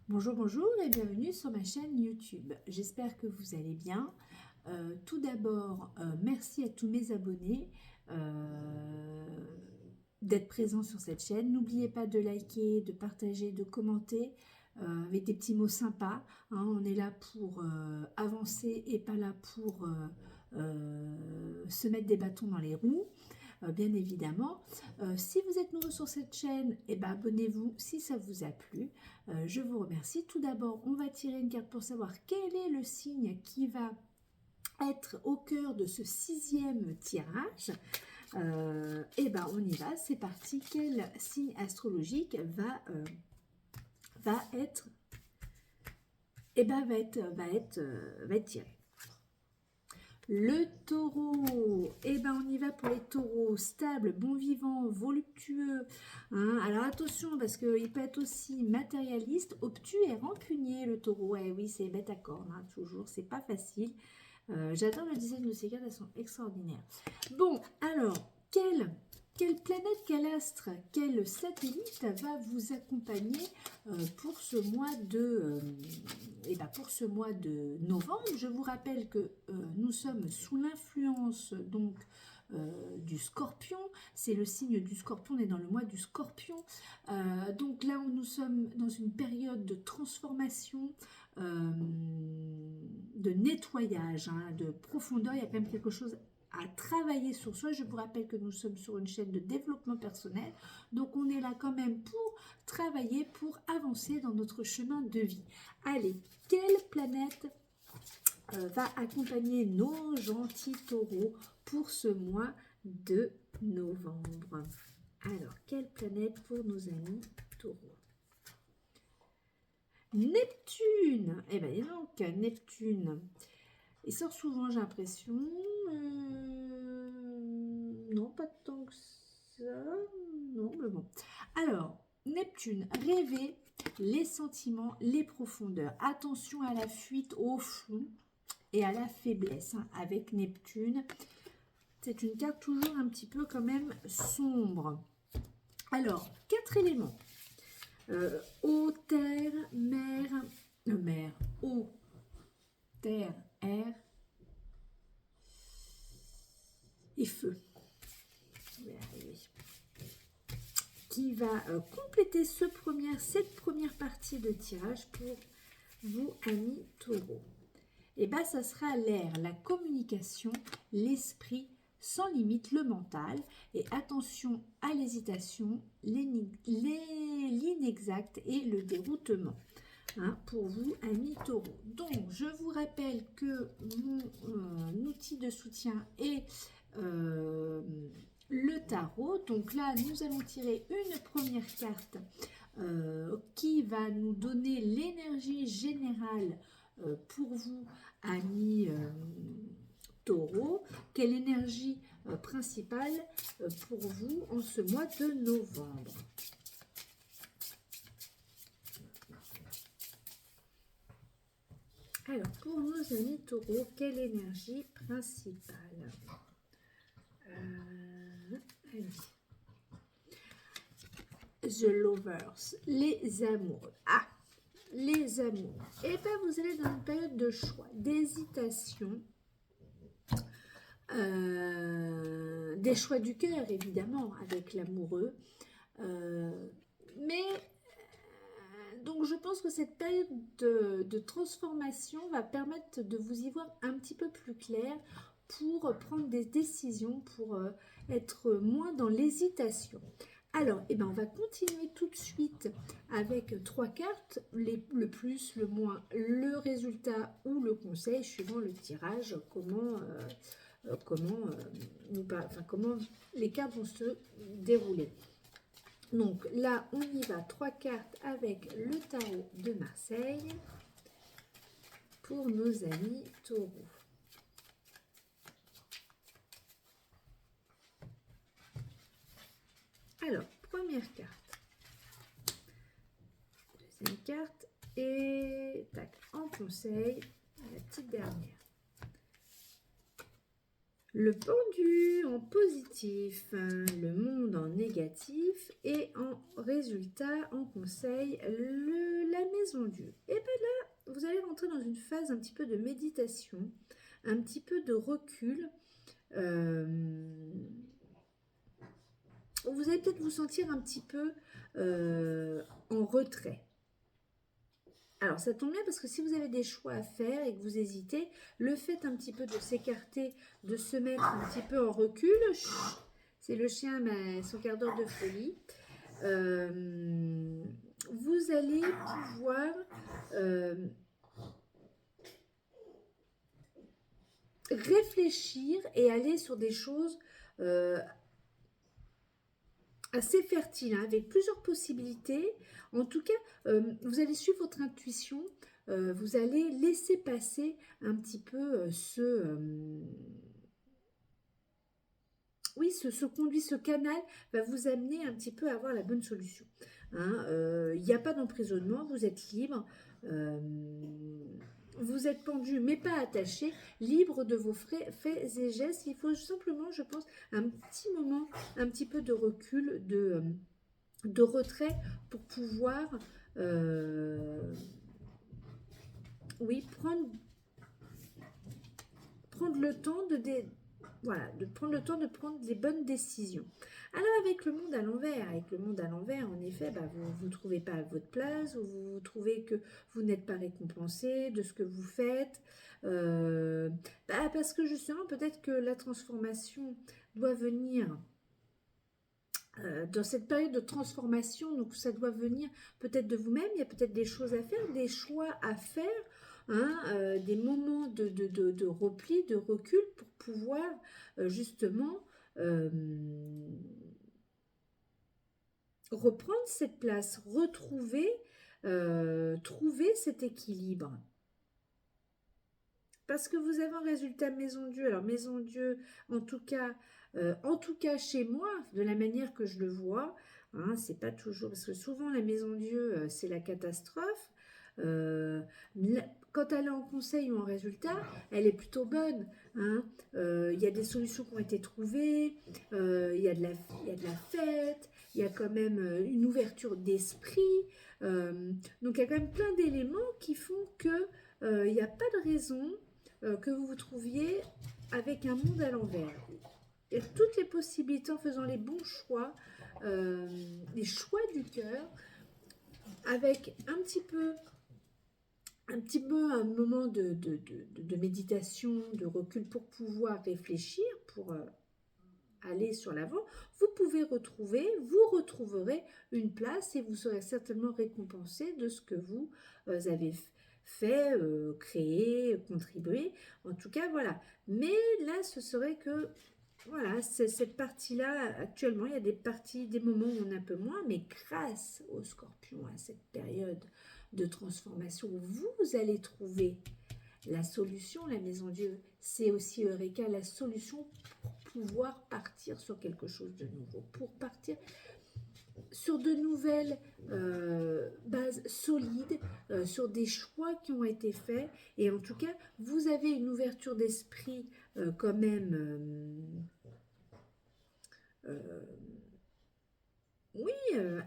Bonjour, bonjour et bienvenue sur ma chaîne YouTube. J'espère que vous allez bien. Tout d'abord, merci à tous mes abonnés d'être présents sur cette chaîne. N'oubliez pas de liker, de partager, de commenter avec des petits mots sympas. Hein. On est là pour avancer et pas là pour se mettre des bâtons dans les roues. Bien évidemment. Si vous êtes nouveau sur cette chaîne, abonnez-vous si ça vous a plu. Je vous remercie. Tout d'abord, on va tirer une carte pour savoir quel est le signe qui va être au cœur de ce 6e tirage. On y va, c'est parti. Quel signe astrologique va être tiré? Le taureau, on y va pour les taureaux, stable, bon vivant, voluptueux. Hein. Alors attention, parce qu'il peut être aussi matérialiste, obtus et rancunier, le taureau. Oui, c'est bête à cornes, hein, toujours, c'est pas facile. J'adore le design de ces cartes, elles sont extraordinaires. Bon, alors, quelle planète, quel astre, quel satellite va vous accompagner pour ce mois de novembre? Je vous rappelle que nous sommes sous l'influence du Scorpion. C'est le signe du Scorpion, on est dans le mois du Scorpion. Donc là, nous sommes dans une période de transformation, de nettoyage, hein, de profondeur. Il y a quand même quelque chose à travailler sur soi. Je vous rappelle que nous sommes sur une chaîne de développement personnel, donc on est là quand même pour travailler, pour avancer dans notre chemin de vie. Allez, quelle planète va accompagner nos gentils taureaux pour ce mois de novembre? Alors, quelle planète pour nos amis taureaux? Neptune. Eh bien, donc, Neptune. Il sort souvent, j'ai l'impression. Non, pas tant que ça. Non, mais bon. Alors, Neptune, rêver les sentiments, les profondeurs. Attention à la fuite au fond et à la faiblesse. Hein, avec Neptune, c'est une carte toujours un petit peu quand même sombre. Alors, 4 éléments. Eau, terre, eau, terre, air et feu. Qui va compléter cette première partie de tirage pour vous, amis taureaux. Et ça sera l'air, la communication, l'esprit, sans limite, le mental. Et attention à l'hésitation, l'inexact et le déroutement. Hein, pour vous, amis taureaux. Donc, je vous rappelle que mon outil de soutien est le tarot. Donc là, nous allons tirer une première carte qui va nous donner l'énergie générale pour vous, amis taureaux. Quelle énergie principale pour vous en ce mois de novembre? Alors, pour nos amis taureaux, quelle énergie principale? The Lovers, les amoureux. Ah, les amoureux. Vous allez dans une période de choix, d'hésitation, des choix du cœur, évidemment, avec l'amoureux. Donc je pense que cette période de transformation va permettre de vous y voir un petit peu plus clair pour prendre des décisions, pour être moins dans l'hésitation. Alors, on va continuer tout de suite avec 3 cartes, le plus, le moins, le résultat ou le conseil, suivant le tirage, comment les cartes vont se dérouler. Donc là, on y va, 3 cartes avec le tarot de Marseille pour nos amis taureaux. Alors, première carte, deuxième carte et tac, en conseil, la petite dernière. Le pendu en positif, le monde en négatif et en résultat, en conseil, la maison Dieu. Et bien là, vous allez rentrer dans une phase un petit peu de méditation, un petit peu de recul. Vous allez peut-être vous sentir un petit peu en retrait. Alors, ça tombe bien parce que si vous avez des choix à faire et que vous hésitez, le fait un petit peu de s'écarter, de se mettre un petit peu en recul, c'est le chien, son quart d'heure de folie, vous allez pouvoir réfléchir et aller sur des choses assez fertile, hein, avec plusieurs possibilités. En tout cas, vous allez suivre votre intuition, vous allez laisser passer un petit peu ce conduit, ce canal va vous amener un petit peu à avoir la bonne solution. Hein. Il n'y a pas d'emprisonnement, vous êtes libre. Vous êtes pendu mais pas attaché, libre de vos faits et gestes. Il faut simplement, je pense, un petit moment, un petit peu de recul, de retrait pour pouvoir prendre le temps de prendre le temps de prendre les bonnes décisions. Alors avec le monde à l'envers, en effet, vous ne trouvez pas votre place, ou vous trouvez que vous n'êtes pas récompensé de ce que vous faites, parce que justement, peut-être que la transformation doit venir dans cette période de transformation, donc ça doit venir peut-être de vous-même, il y a peut-être des choses à faire, des choix à faire, hein, des moments de repli, de recul pour pouvoir justement reprendre cette place, trouver cet équilibre. Parce que vous avez un résultat Maison Dieu. Alors Maison Dieu, en tout cas chez moi, de la manière que je le vois, hein, c'est pas toujours, parce que souvent la Maison Dieu, c'est la catastrophe. Quand elle est en conseil ou en résultat, elle est plutôt bonne. Hein. Il y a des solutions qui ont été trouvées, il y a de la fête, il y a quand même une ouverture d'esprit. Donc il y a quand même plein d'éléments qui font que il n'y a pas de raison que vous vous trouviez avec un monde à l'envers. Il y a toutes les possibilités en faisant les bons choix, les choix du cœur, avec un petit peu un moment de méditation, de recul pour pouvoir réfléchir, pour aller sur l'avant. Vous retrouverez une place et vous serez certainement récompensé de ce que vous avez fait, créé, contribué. En tout cas, voilà. Mais là, ce serait que, voilà, c'est cette partie-là, actuellement, il y a des moments où on a un peu moins, mais grâce au Scorpion, à cette période de transformation, vous allez trouver la solution, la Maison Dieu. C'est aussi, Eureka, la solution pour pouvoir partir sur quelque chose de nouveau, pour partir sur de nouvelles bases solides, sur des choix qui ont été faits. Et en tout cas, vous avez une ouverture d'esprit quand même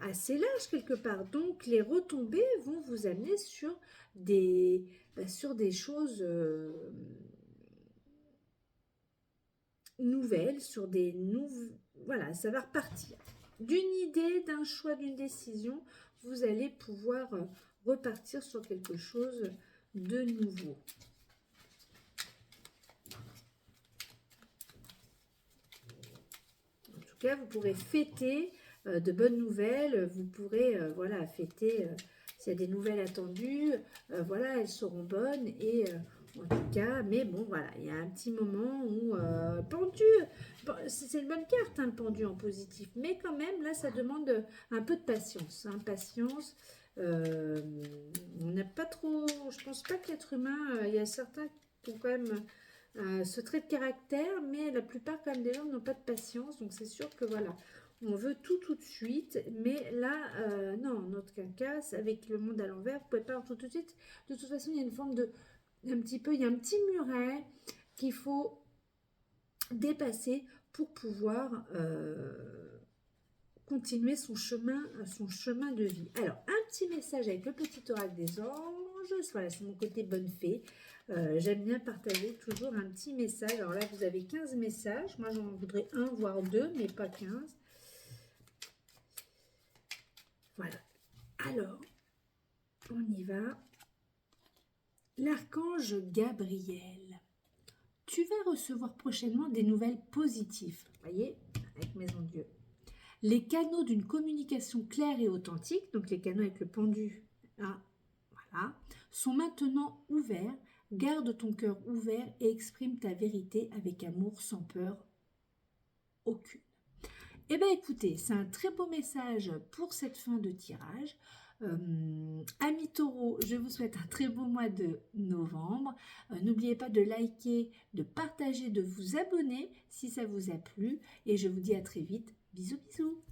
assez large quelque part. Donc, les retombées vont vous amener sur des choses nouvelles, voilà, ça va repartir. D'une idée, d'un choix, d'une décision, vous allez pouvoir repartir sur quelque chose de nouveau. En tout cas, vous pourrez fêter de bonnes nouvelles, vous pourrez fêter s'il y a des nouvelles attendues, voilà, elles seront bonnes et en tout cas, mais bon, voilà, il y a un petit moment où pendu, c'est une bonne carte, hein, le pendu en positif, mais quand même, là, ça demande un peu de patience, hein, on n'a pas trop, je pense pas que l'être humain, il y a certains qui ont quand même ce trait de caractère, mais la plupart quand même des gens n'ont pas de patience, donc c'est sûr que voilà, on veut tout de suite, mais là, non, notre cas, avec le monde à l'envers, vous ne pouvez pas avoir tout de suite. De toute façon, il y a une forme il y a un petit muret qu'il faut dépasser pour pouvoir continuer son chemin de vie. Alors, un petit message avec le petit oracle des anges. Voilà, c'est mon côté bonne fée. J'aime bien partager toujours un petit message. Alors là, vous avez 15 messages. Moi, j'en voudrais un, voire deux, mais pas 15. Voilà. Alors, on y va. L'archange Gabriel. Tu vas recevoir prochainement des nouvelles positives. Vous voyez, avec Maison Dieu. Les canaux d'une communication claire et authentique, donc les canaux avec le pendu, hein, voilà, sont maintenant ouverts. Garde ton cœur ouvert et exprime ta vérité avec amour, sans peur aucune. Eh bien écoutez, c'est un très beau message pour cette fin de tirage. Amis taureaux, je vous souhaite un très beau mois de novembre. N'oubliez pas de liker, de partager, de vous abonner si ça vous a plu. Et je vous dis à très vite. Bisous bisous.